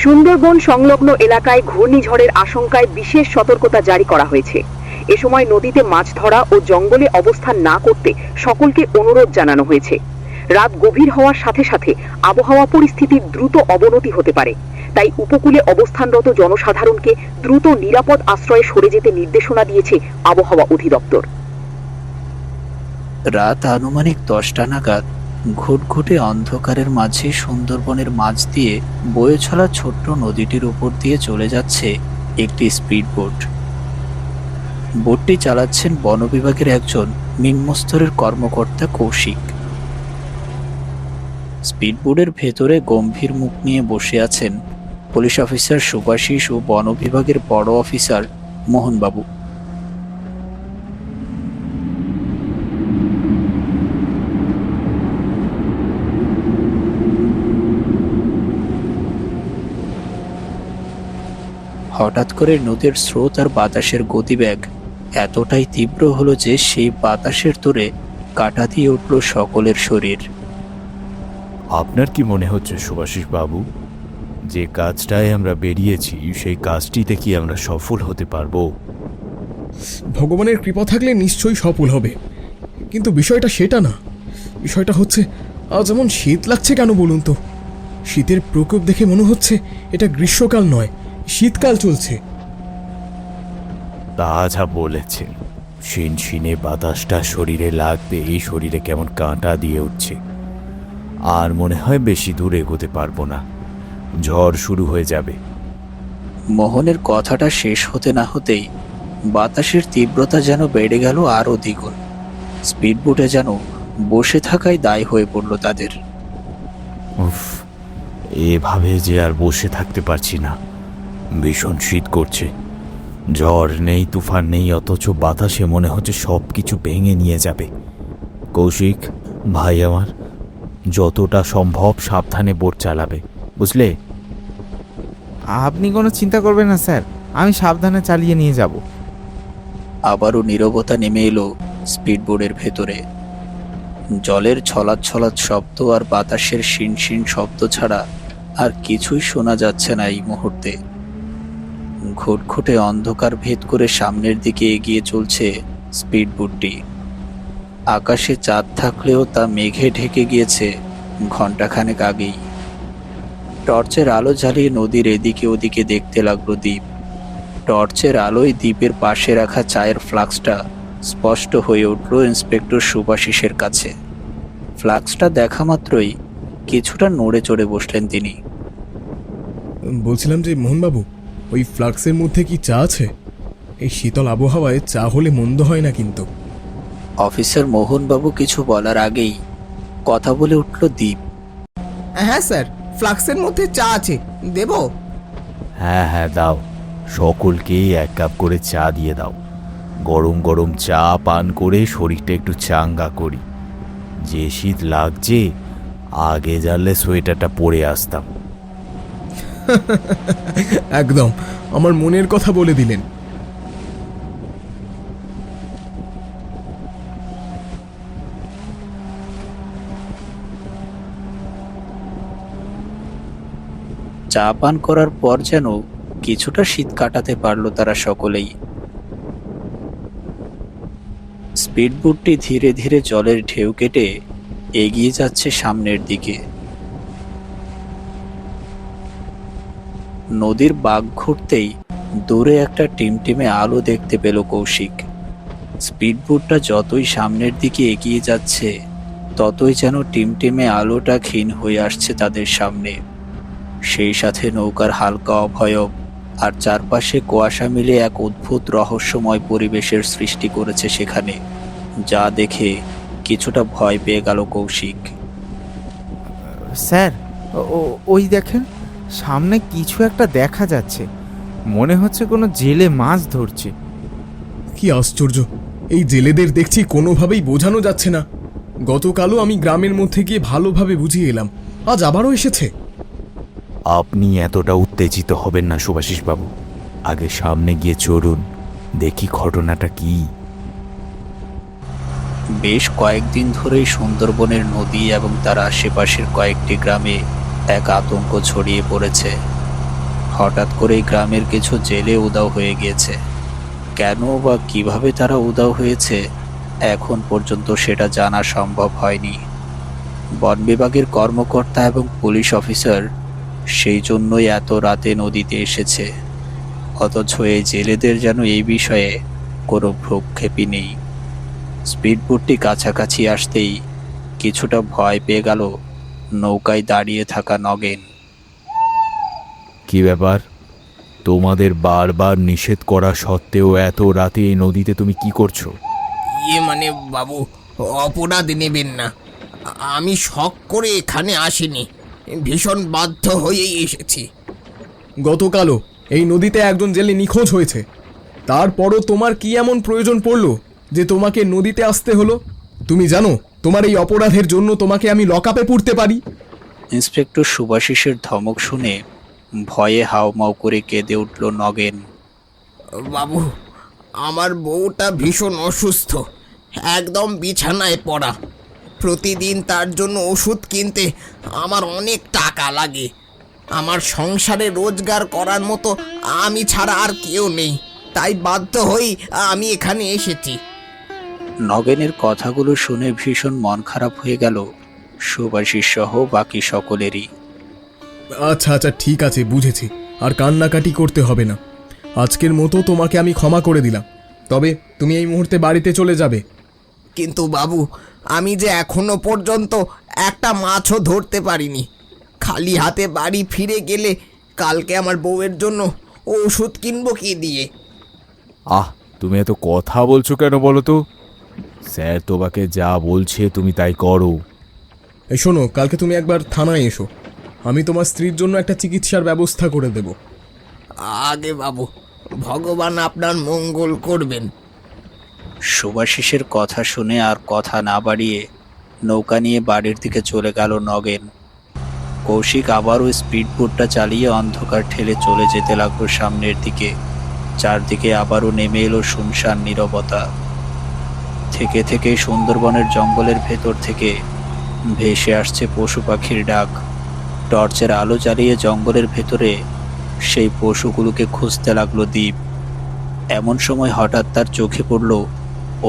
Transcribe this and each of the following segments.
সুন্দরবন সংলগ্ন এলাকায় ঘূর্ণিঝড়ের আশঙ্কায় বিশেষ সতর্কতা জারি করা হয়েছে। এ সময় নদীতে মাছ ধরা ও জঙ্গলে অবস্থান না করতে সকলকে অনুরোধ জানানো হয়েছে। রাত গভীর হওয়ার সাথে সাথে আবহাওয়া পরিস্থিতির দ্রুত অবনতি হতে পারে, তাই উপকূলে অবস্থানরত জনসাধারণকে দ্রুত নিরাপদ আশ্রয়ে সরে যেতে নির্দেশনা দিয়েছে আবহাওয়া অধিদপ্তর। রাত আনুমানিক 10টা নাগাদ ঘুটঘুটে অন্ধকারের মাঝে সুন্দরবনের মাঝ দিয়ে বয়ে চলা ছোট্ট নদীটির উপর দিয়ে চলে যাচ্ছে একটি স্পিড বোট। বোটটি চালাচ্ছেন বন বিভাগের একজন নিম্নস্তরের কর্মকর্তা কৌশিক। স্পিড বোটের ভেতরে গম্ভীর মুখ নিয়ে বসে আছেন পুলিশ অফিসার সুভাষিস ও বন বিভাগের বড় অফিসার মোহনবাবু। হঠাৎ করে নদীর স্রোত আর বাতাসের গতিবেগ এতটাই তীব্র হলো যে সেই বাতাসের তোড়ে কাঁটা দিয়ে উঠল সকলের শরীর। আপনার কি মনে হচ্ছে সুভাষিস বাবু, যে কাজটায় আমরা বেরিয়েছি সেই কাজটিতে কি আমরা সফল হতে পারবো? ভগবানের কৃপা থাকলে নিশ্চয়ই সফল হবে, কিন্তু বিষয়টা সেটা না। বিষয়টা হচ্ছে আজ এমন শীত লাগছে কেন বলুন তো? শীতের প্রকোপ দেখে মনে হচ্ছে এটা গ্রীষ্মকাল নয়, শীতকাল চলছে। তা যা বলেছেন, শিনশিনে বাতাসটা শরীরে লাগতে এই শরীরে কেমন কাঁটা দিয়ে উঠছে। আর মনে হয় বেশি দূর এগোতে পারবো না, ঝড় শুরু হয়ে যাবে। মোহনের কথাটা শেষ হতে না হতেই বাতাসের তীব্রতা যেন বেড়ে গেল আরও দ্বিগুণ। স্পিডবোটে যেন বসে থাকাই দায় হয়ে পড়ল তাদের। উফ, এভাবে যে আর বসে থাকতে পারছি না। ভীষণ শীত করছে, ঝড় নেই, তুফান নেই, অথচ বাতাসে মনে হচ্ছে সব কিছু ভেঙে নিয়ে যাবে। কৌশিক ভাই আমার, যতটা সম্ভব সাবধানে বোট চালাবে, বুঝলে? আপনি কোনো চিন্তা করবেন না স্যার, আমি সাবধানে চালিয়ে নিয়ে যাব। আবারও নীরবতা নেমে এলো স্পিডবোটের ভেতরে। জলের ছলাৎ ছলাৎ শব্দ আর বাতাসের শিনশিন শব্দ ছাড়া আর কিছুই শোনা যাচ্ছে না এই মুহূর্তে। ঘুটঘুটে অন্ধকার ভেদ করে সামনের দিকে এগিয়ে চলছে স্পিডবোটটি। আকাশে চাঁদ থাকলেও তা মেঘে ঢেকে গিয়েছে ঘণ্টাখানেক আগেই। টর্চের আলো জ্বালিয়ে নদীর এদিকে ওদিকে দেখতে লাগলো দ্বীপ। টর্চের আলোয় দ্বীপের পাশে রাখা চায়ের ফ্লাক্সটা স্পষ্ট হয়ে উঠল ইন্সপেক্টর সুভাষিসের কাছে। ফ্লাক্সটা দেখা মাত্রই কিছুটা নড়ে চড়ে বসলেন তিনি। বলছিলাম যে মোহনবাবু, ওই ফ্লাক্সের মধ্যে কি চা আছে? এই শীতল আবহাওয়ায় চা হলে মন্দ হয় না কিন্তু। অফিসার মোহনবাবু কিছু বলার আগেই কথা বলে উঠল দ্বীপ। হ্যাঁ স্যার, ফ্লাক্সের মধ্যে চা আছে, দেব? হ্যাঁ হ্যাঁ দাও, সকলকেই 1 কাপ করে চা দিয়ে দাও। গরম গরম চা পান করে শরীরটা একটু চাঙ্গা করি। যে শীত লাগছে, আগে জানলে সোয়েটারটা পরে আসতাম। একদম আমার মনের কথা বলে দিলেন। চা পান করার পর যেন কিছুটা শীত কাটাতে পারল তারা সকলেই। স্পিডবোটটি ধীরে ধীরে জলের ঢেউ কেটে এগিয়ে যাচ্ছে সামনের দিকে। নদীর বাঁক ঘুরতেই দূরে একটা টিমটিমে আলো দেখতে পেল কৌশিক। স্পিডবোটটা যতই সামনের দিকে এগিয়ে যাচ্ছে, ততই যেন টিমটিমে আলোটা ক্ষীণ হয়ে আসছে তাদের সামনে। সেই সাথে নৌকার হালকা অভয়ব আর চারপাশে কুয়াশা মিলে এক অদ্ভুত রহস্যময় পরিবেশের সৃষ্টি করেছে সেখানে, যা দেখে কিছুটা ভয় পেয়ে গেল কৌশিক। স্যার, ওই দেখেন, সামনে কিছু একটা দেখা যাচ্ছে, মনে হচ্ছে কোনো জেলে মাছ ধরছে। কি আশ্চর্য, এই জেলেদের দেখছি কোনোভাবেই বোঝানো যাচ্ছে না। গতকালও আমি গ্রামের মধ্যে গিয়ে ভালোভাবে বুঝিয়ে এলাম, আজ আবারও এসেছে। আপনি এতটা উত্তেজিত হবেন না সুভাষিস বাবু, আগে সামনে গিয়ে চড়ুন, দেখি ঘটনাটা কি। বেশ কয়েকদিন ধরেই সুন্দরবনের নদী এবং তার আশেপাশের কয়েকটি গ্রামে এক আতঙ্ক ছড়িয়ে পড়েছে। হঠাৎ করেই গ্রামের কিছু জেলে উধাও হয়ে গিয়েছে। কেন বা কিভাবে তারা উধাও হয়েছে এখন পর্যন্ত সেটা জানা সম্ভব হয়নি। বন বিভাগের কর্মকর্তা এবং পুলিশ অফিসার সেই জন্যই এত রাতে নদীতে এসেছে, অথচ এই জেলেদের যেন এই বিষয়ে কোনো ভ্রুক্ষেপই নেই। স্পিডবোটটি কাছাকাছি আসতেই কিছুটা ভয় পেয়ে গেল নৌকায় দাঁড়িয়ে থাকা নগেন। কি ব্যাপার? তোমাদের বারবার নিষেধ করা সত্ত্বেও এত রাতে এই নদীতে তুমি কি করছো? মানে বাবু, অপরাধ নেবেন না। আমি শখ করে এখানে আসিনি, ভীষণ বাধ্য হয়েই এসেছি। গতকালও এই নদীতে একজন জেলে নিখোঁজ হয়েছে, তারপরও তোমার কি এমন প্রয়োজন পড়লো যে তোমাকে নদীতে আসতে হলো? তুমি জানো তোমার এই অপরাধের জন্য তোমাকে আমি লকআপে পুরতে পারি। ইন্সপেক্টর সুভাশিসের ধমক শুনে ভয়ে হাউমাউ করে কেঁদে উঠল নগেন। বাবু, আমার বউটা ভীষণ অসুস্থ, একদম বিছানায় পড়া। প্রতিদিন তার জন্য ওষুধ কিনতে আমার অনেক টাকা লাগে। আমার সংসারে রোজগার করার মতো আমি ছাড়া আর কেউ নেই, তাই বাধ্য হই আমি এখানে এসেছি। নগেনের কথাগুলো শুনে ভীষণ মন খারাপ হয়ে গেল সুভাশিস সহ বাকি সকলেরই। আচ্ছা আচ্ছা, ঠিক আছে, বুঝেছি। আর কান্নাকাটি করতে হবে না। আজকের মতো তোমাকে আমি ক্ষমা করে দিলাম। তবে তুমি এই মুহূর্তে বাড়িতে চলে যাবে। কিন্তু বাবু, আমি যে এখনো পর্যন্ত একটা মাছও ধরতে পারিনি। খালি হাতে বাড়ি ফিরে গেলে কালকে আমার বউয়ের জন্য ওষুধ কিনবো কি দিয়ে? তুমি এত কথা বলছো কেন বলো তো? স্যার তোমাকে যা বলছে তুমি তাই করো। এই শোনো, কালকে তুমি একবার থানায় এসো, আমি তোমার স্ত্রীর জন্য একটা চিকিৎসার ব্যবস্থা করে দেব। আগে বাবু, ভগবান আপনার মঙ্গল করবেন। সুভাশিসের কথা শুনে আর কথা না বাড়িয়ে নৌকা নিয়ে বাড়ির দিকে চলে গেল নগেন। কৌশিক আবারও স্পিডবোটটা চালিয়ে অন্ধকার ঠেলে চলে যেতে লাগলো সামনের দিকে। চারদিকে আবারও নেমে এলো শুনশান নীরবতা। থেকে থেকে সুন্দরবনের জঙ্গলের ভেতর থেকে ভেসে আসছে পশু পাখির ডাক। টর্চের আলো জ্বালিয়ে জঙ্গলের ভেতরে সেই পশুগুলোকে খুঁজতে লাগলো দ্বীপ। এমন সময় হঠাৎ তার চোখে পড়ল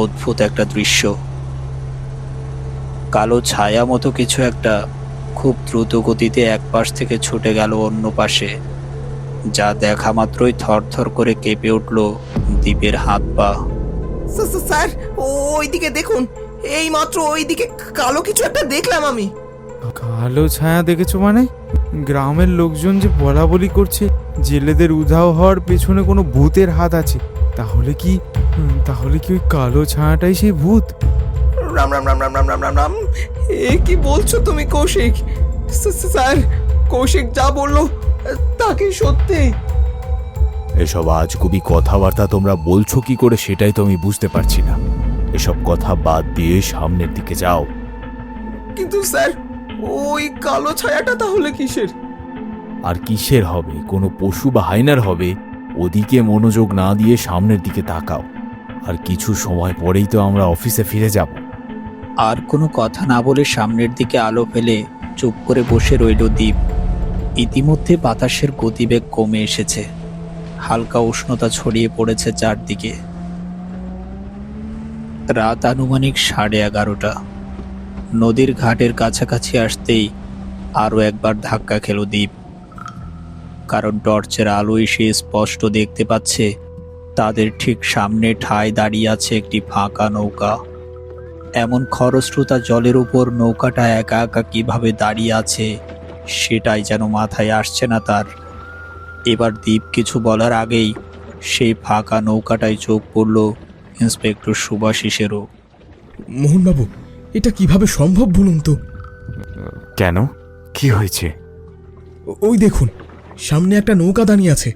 অদ্ভুত একটা দৃশ্য। কালো ছায়া মতো কিছু একটা খুব দ্রুত গতিতে এক পাশ থেকে ছুটে গেল অন্য পাশে, যা দেখা মাত্রই থরথর করে কেঁপে উঠল দ্বীপের হাত পা। স্যার, ওইদিকে দেখুন, এই মাত্র ওইদিকে কালো কিছু একটা দেখলাম আমি। কালো ছায়া দেখেছো মানে? গ্রামের লোকজন যে বলা বলি করছে জেলেদের উধাও হওয়ার পেছনে কোনো ভূতের হাত আছে। তাহলে কি ওই কালো ছায়াটাই সেই ভূত? রাম রাম রাম রাম রাম রাম রাম রাম। এ কি বলছো তুমি কৌশিক? স্যার, কৌশিক যা বললো তা কি সত্যি? এসব আজগুবি কথাবার্তা তোমরা বলছো কি করে সেটাই তো আমি বুঝতে পারছি না। এসব কথা বাদ দিয়ে সামনের দিকে যাও। কিন্তু স্যার, ওই কালো ছায়াটা তাহলে কিসের? আর কিসের হবে? কোনো পশু বা হাইনার হবে। ওদিকে মনোযোগ না দিয়ে সামনের দিকে তাকাও। আর কিছু সময় পরেই তো আমরা অফিসে ফিরে যাব। আর কোনো কথা না বলে সামনের দিকে আলো ফেলে চুপ করে বসে রইল দ্বীপ। ইতিমধ্যে বাতাসের গতিবেগ কমে এসেছে, হালকা উষ্ণতা ছড়িয়ে পড়েছে চারদিকে। রাত আনুমানিক 11:30। নদীর ঘাটের কাছাকাছি আসতেই আরও একবার ধাক্কা খেল দ্বীপ, কারণ টর্চের আলোয় সে স্পষ্ট দেখতে পাচ্ছে তাদের ঠিক সামনে ঠায় দাঁড়িয়ে আছে একটি ফাঁকা নৌকা। এমন খরস্রোতা জলের উপর নৌকাটা একা একা কিভাবে দাঁড়িয়ে আছে সেটাই যেন মাথায় আসছে না তার। এবার দ্বীপ কিছু বলার আগেই সেই ফাঁকা নৌকাটায় চোখ পড়ল ইন্সপেক্টর সুভাশিসেরও। মোহনবাবু, এটা কিভাবে সম্ভব বলুন তো? কেন, কি হয়েছে? ওই দেখুন, সামনে একটা নৌকা দাঁড়িয়ে আছে,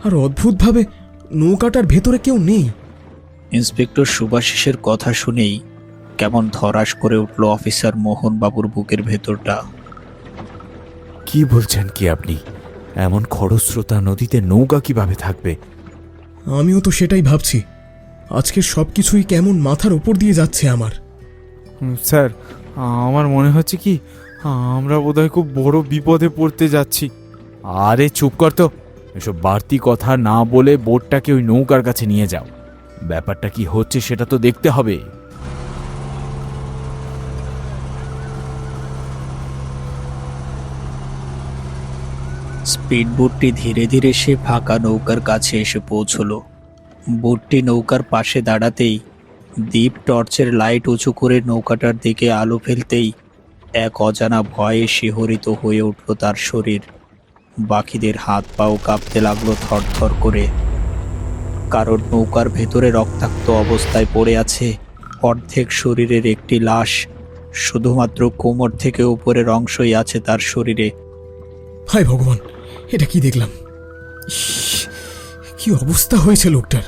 আর অদ্ভুতভাবে নৌকাটার ভেতরে কেউ নেই। ইন্সপেক্টর সুভাশিসের কথা শুনেই কেমন ধরাস করে উঠল অফিসার মোহনবাবুর বুকের ভেতরটা। কি বলছেন কি আপনি? এমন খরস্রোতা নদীতে নৌকা কিভাবে থাকবে? আমিও তো সেটাই ভাবছি। আজকের সব কিছুই কেমন মাথার উপর দিয়ে যাচ্ছে আমার। স্যার, আমার মনে হচ্ছে কি আমরা বোধহয় খুব বড় বিপদে পড়তে যাচ্ছি। আরে চুপ কর তো, এসব বাড়তি কথা না বলে বোটটাকে ওই নৌকার কাছে নিয়ে যাও। ব্যাপারটা কি হচ্ছে সেটা তো দেখতে হবে। স্পিডবোটটি ধীরে ধীরে সে ফাঁকা নৌকার কাছে এসে পৌঁছলো। বোটটি নৌকার পাশে দাঁড়াতেই দীপ টর্চের লাইট উঁচু করে নৌকাটার দিকে আলো ফেলতেই এক অজানা ভয়ে শিহরিত হয়ে উঠল তার শরীর। বাকিদের হাত পাও কাঁপতে লাগলো থরথর করে, কারণ নৌকার ভেতরে রক্তাক্ত অবস্থায় পড়ে আছে অর্ধেক শরীরের একটি লাশ। শুধুমাত্র কোমর থেকে উপরের অংশই আছে তার শরীরে। হায় ভগবান, এটা কি দেখলাম! ইস, কি অবস্থা হয়েছে লোকটার!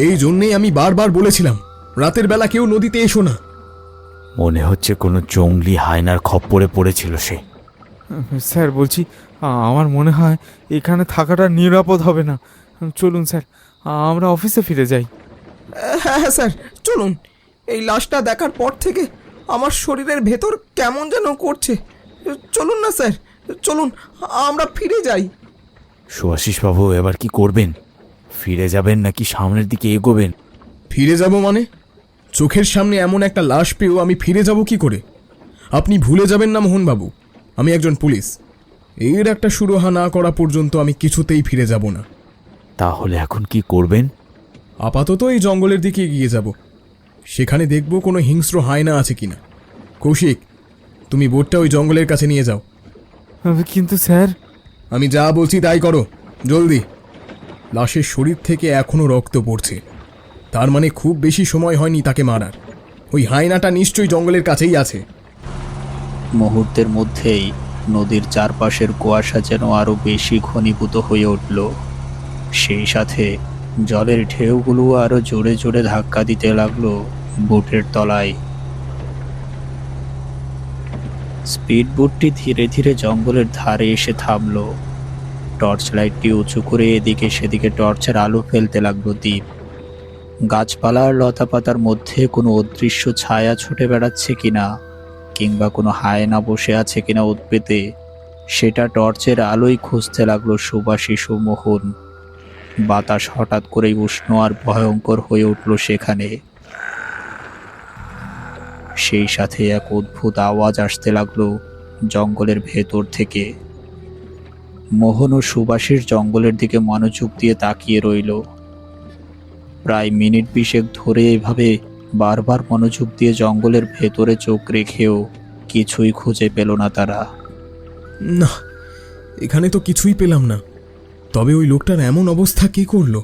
এই জন্যেই আমি বারবার বলেছিলাম রাতের বেলা কেউ নদীতে এসো না। মনে হচ্ছে কোনো জঙ্গলি হায়নার খপ্পরে পড়েছিল সে। স্যার বলছি, আমার মনে হয় এখানে থাকাটা নিরাপদ হবে না। চলুন স্যার, আমরা অফিসে ফিরে যাই। হ্যাঁ হ্যাঁ স্যার, চলুন। এই লাশটা দেখার পর থেকে আমার শরীরের ভেতর কেমন যেন করছে। চলুন না স্যার, চলুন আমরা ফিরে যাই। সুভাষিস বাবু, এবার কি করবেন? ফিরে যাবেন নাকি সামনের দিকে এগোবেন? ফিরে যাব মানে? চোখের সামনে এমন একটা লাশ পেয়েও আমি ফিরে যাব কি করে? আপনি ভুলে যাবেন না মোহনবাবু, আমি একজন পুলিশ। এর একটা সুরাহা না করা পর্যন্ত আমি কিছুতেই ফিরে যাব না। তাহলে এখন কি করবেন? আপাতত এই জঙ্গলের দিকে এগিয়ে যাব। সেখানে দেখব কোনো হিংস্র হায়না আছে কিনা। কৌশিক, তুমি বোটটা ওই জঙ্গলের কাছে নিয়ে যাও। কিন্তু স্যার, আমি যা বলছি তাই করো, জলদি। লাশের শরীর থেকে এখনো রক্ত পড়ছে, তার মানে খুব বেশি সময় হয়নি তাকে মারার। ওই হায়নাটা নিশ্চয়ই জঙ্গলের কাছেই আছে। মুহূর্তের মধ্যেই নদীর চারপাশের কুয়াশা যেন আরো বেশি ঘনীভূত হয়ে উঠল। সেই সাথে জলের ঢেউগুলো আরো জোরে জোরে ধাক্কা দিতে লাগলো বোটের তলায়। স্পিডবোটটি ধীরে ধীরে জঙ্গলের ধারে এসে থামলো। টর্চ লাইটটি উঁচু করে এদিকে সেদিকে টর্চের আলো ফেলতে লাগলো দীপ। গাছপালার লতাপাতার মধ্যে কোনো অদৃশ্য ছায়া ছুটে বেড়াচ্ছে কিনা, কিংবা কোনো হায়না বসে আছে কিনা উদ্ভিদে, সেটা টর্চের আলোয় খুঁজতে লাগলো সুভাষিস ও মোহন। বাতাস হঠাৎ করেই উষ্ণ আর ভয়ঙ্কর হয়ে উঠল সেখানে। সেই সাথে এক অদ্ভুত আওয়াজ আসতে লাগলো জঙ্গলের ভেতর থেকে। মোহন ও সুভাষিস জঙ্গলের দিকে মনোযোগ দিয়ে তাকিয়ে রইল। প্রায় মিনিট 20 ধরে এভাবে বারবার মনোযোগ দিয়ে জঙ্গলের ভেতরে চোখ রেখেও কিছুই খুঁজে পেল না তারা। না, এখানে তো কিছুই পেলাম না। তবে ওই লোকটার এমন অবস্থা কে করলো?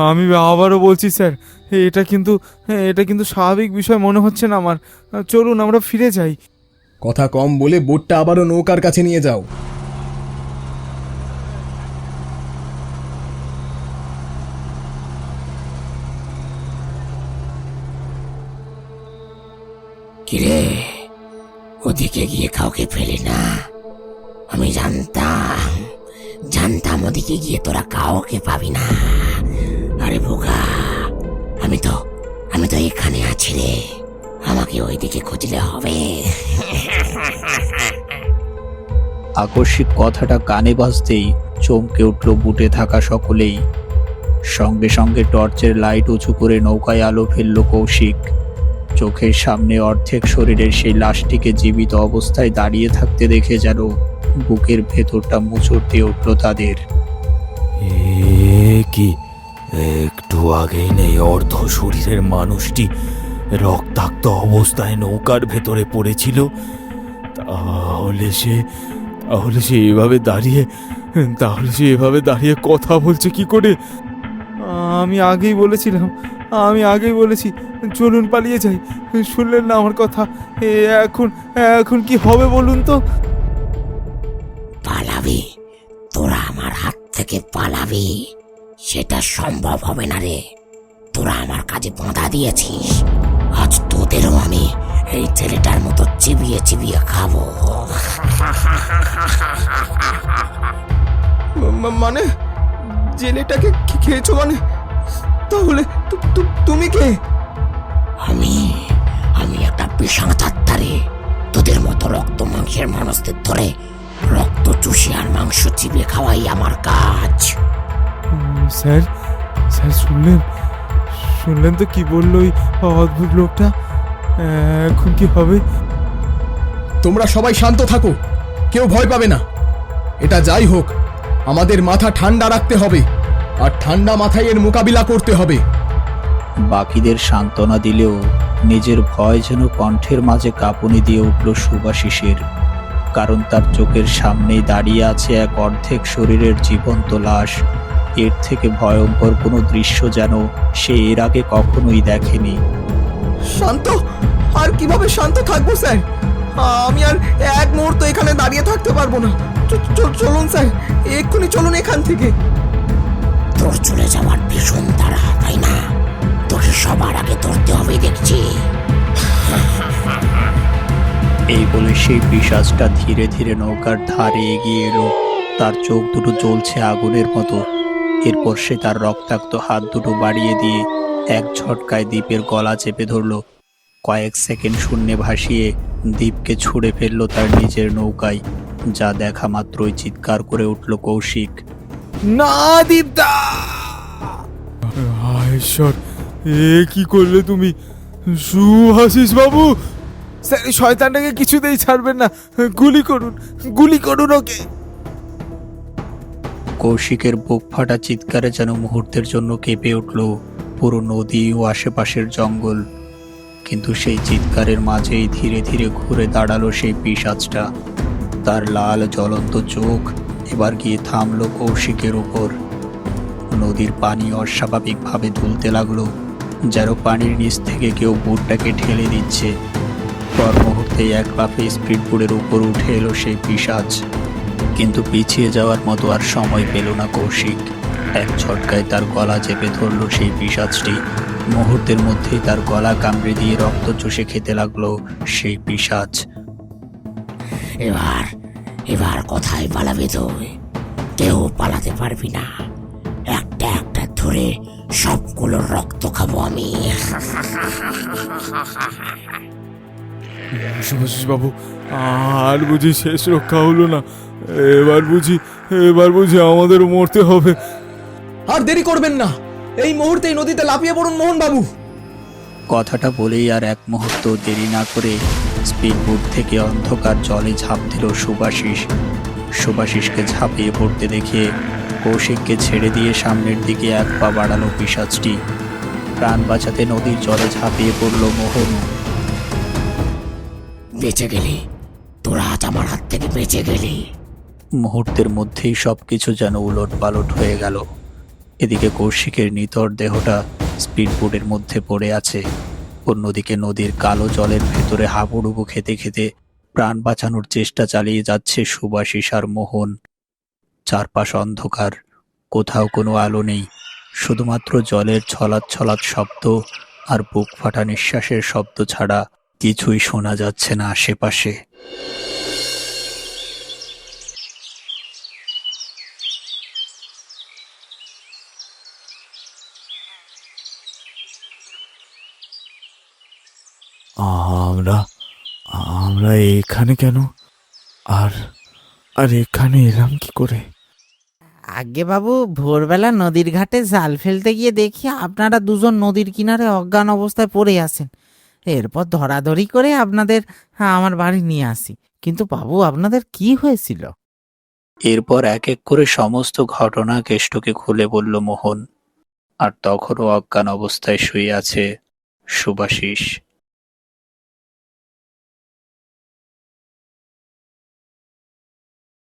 আমি আবারও বলছি স্যার, এটা কিন্তু স্বাভাবিক বিষয় মনে হচ্ছে না আমার। চলুন আমরা ফিরে যাই। কথা কম বলে বোটটা আবারও নৌকার কাছে নিয়ে যাও। কিরে, ওদিকে গিয়ে কাউকে পেলি না? আমি জানতাম ওদিকে গিয়ে তোরা কাউকে পাবি না। আরে বোকা, আমি তো এখানে আছি রে। আমাকে ওইদিকে খুঁজলে হবে। আকস্মিক কথাটা কানে বাজতেই চমকে উঠল বুটে থাকা সকলেই। সঙ্গে সঙ্গে টর্চের লাইট উঁচু করে নৌকায় আলো ফেলল কৌশিক। চোখের সামনে অর্ধেক শরীরের সেই লাশটিকে জীবিত অবস্থায় দাঁড়িয়ে থাকতে দেখে যেন বুকের ভেতরটা মোচড় দিয়ে উঠল তাদের। কি একটু আগেই নেই অর্ধ শরীরের মানুষটি রক্তাক্ত অবস্থায় নৌকার ভেতরে পড়েছিল। তাহলে সে এভাবে দাঁড়িয়ে কথা বলছে কি করে? আমি আগেই বলেছি চলুন পালিয়ে যাই। শুনলেন না আমার কথা? এখন কি হবে বলুন তো? পালাবি? তোরা আমার হাত থেকে পালাবি? সেটা সম্ভব হবে না রে। তোরা আমার কাজে বাধা দিয়েছিস, আজ তোদেরও আমি এই ছেলেটার মতো চিবিয়ে চিবিয়ে খাবো। মানে জেলেটাকে খেয়েছো মানে? তাহলে তুমি কে? আমি একটা বিষাক্ত আত্মা রে। তোদের মতো রক্ত মাংসের মানুষদের ধরে রক্ত চুষে আর মাংস চিবিয়ে খাওয়াই আমার কাজ। স্যার স্যার শুনলেন শুনলেন তো কি বললো ওই অদ্ভুত লোকটা? এখন কি হবে? তোমরা সবাই শান্ত থাকো, কেউ ভয় পাবে না। এটা যাই হোক, আমাদের মাথা ঠান্ডা রাখতে হবে, আর ঠান্ডা মাথায় এর মোকাবিলা করতে হবে। বাকিদের সান্ত্বনা দিলেও নিজের ভয় যেন কণ্ঠের মাঝে কাঁপুনি দিয়ে উঠল শুভাশিসের। কারণ তার চোখের সামনেই দাঁড়িয়ে আছে এক অর্ধেক শরীরের জীবন্ত লাশ। এর থেকে ভয়ঙ্কর কোনো দৃশ্য যেন সে এর আগে কখনোই দেখেনি। শান্ত? আর কিভাবে শান্ত থাকবো স্যার? আমি আর এক মুহূর্ত এখানে দাঁড়িয়ে থাকতে পারবো না। চলুন স্যার, এক্ষুনি চলুন এখান থেকে। তোর চলে যাওয়ার ভীষণ তাড়া, তাই না? তোকে সবার আগে ধরতে হবে দেখছি। এই বলে সেই পিশাচটা ধীরে ধীরে নৌকার ধারে এগিয়ে এলো। তার চোখ দুটো জ্বলছে আগুনের মতো। এরপর সে তার রক্তাক্ত হাত দুটো বাড়িয়ে দিয়ে এক ঝটকায় দ্বীপের গলা চেপে ধরলো। কয়েক সেকেন্ড শূন্যে ভাসিয়ে দ্বীপকে ছুঁড়ে ফেললো তার নিজের নৌকায়। যা দেখা মাত্রই চিৎকার করে উঠল কৌশিক। না দীপদা! ঈশ্বর, এ কি করলে তুমি? শুভাশিস বাবু, স্যার এই শয়তানটাকে কিছুতেই ছাড়বেন না। গুলি করুন ওকে। কৌশিকের বুক ফাটা চিৎকারে যেন মুহূর্তের জন্য কেঁপে উঠল পুরো নদী ও আশেপাশের জঙ্গল। কিন্তু সেই চিৎকারের মাঝেই ধীরে ধীরে ঘুরে দাঁড়ালো সেই পিশাচটা। তার লাল জ্বলন্ত চোখ এবার গিয়ে থামলো কৌশিকের উপর। নদীর পানি অস্বাভাবিকভাবে দুলতে লাগলো, যেন পানির নিচ থেকে কেউ বুটটাকে ঠেলে দিচ্ছে। পর মুহূর্তেই এক লাফে স্পিডবোর্ডের উপর উঠে এলো সেই পিশাচ। কিন্তু পিছিয়ে যাওয়ার মতো আর সময় পেল না কৌশিক। এক ঝটকায় তার গলা চেপে ধরল সেই পিশাচটি। মুহূর্তের মধ্যেই তার গলা কামড়ে দিয়ে রক্ত চুষে খেতে লাগলো সেই পিশাচ। এবার কোথায় পালাবি তুই? কেউ পালাতে পারবি না। একটা একটা ধরে সবগুলোর রক্ত খাবো আমি। শুভাশিস বাবু, আর বুঝি শেষ রক্ষা হলো না? এবার বুঝি আমাদের মরতে হবে। আর দেরি করবেন না, এই মুহূর্তেই নদীতে লাফিয়ে পড়ুন মোহন বাবু। কথাটা বলেই আর এক মুহূর্ত দেরি না করে স্পিডবোট থেকে অন্ধকার জলে ঝাঁপ দিল শুভাশিস। শুভাশিসকে ঝাঁপিয়ে পড়তে দেখে কৌশিককে ছেড়ে দিয়ে সামনের দিকে এক পা বাড়ালো পিশাচটি। প্রাণ বাঁচাতে নদীর জলে ঝাঁপিয়ে পড়ল মোহন। বেঁচে গেলি তোরা, আজ আমার হাত থেকে বেঁচে গেলি। মুহূর্তের মধ্যেই সবকিছু যেন উলট পালট হয়ে গেল। এদিকে কৌশিকের নিথর দেহটা স্পিডবোটের মধ্যে পড়ে আছে। অন্যদিকে নদীর কালো জলের ভেতরে হাবুডুবু খেতে খেতে প্রাণ বাঁচানোর চেষ্টা চালিয়ে যাচ্ছে শুভাশিস আর মোহন। চারপাশ অন্ধকার, কোথাও কোনো আলো নেই। শুধুমাত্র জলের ছলাৎ ছলাৎ শব্দ আর বুক ফাটা নিঃশ্বাসের শব্দ ছাড়া কিছুই শোনা যাচ্ছে না আশেপাশে। আমরা এখানে কেন? আর এখানে এলাম কি করে? আগে বাবু, ভোরবেলা নদীর ঘাটে জাল ফেলতে গিয়ে দেখি আপনারা দুজন নদীর কিনারে অজ্ঞান অবস্থায় পড়ে আছেন। এরপর ধরাধরি করে আপনাদের আমার বাড়ি নিয়ে আসি। কিন্তু বাবু, আপনাদের কি হয়েছিল? এরপর এক এক করে সমস্ত ঘটনা কেষ্টকে খুলে বলল মোহন। আর তখনও অজ্ঞান অবস্থায় শুয়ে আছে শুভাশিস।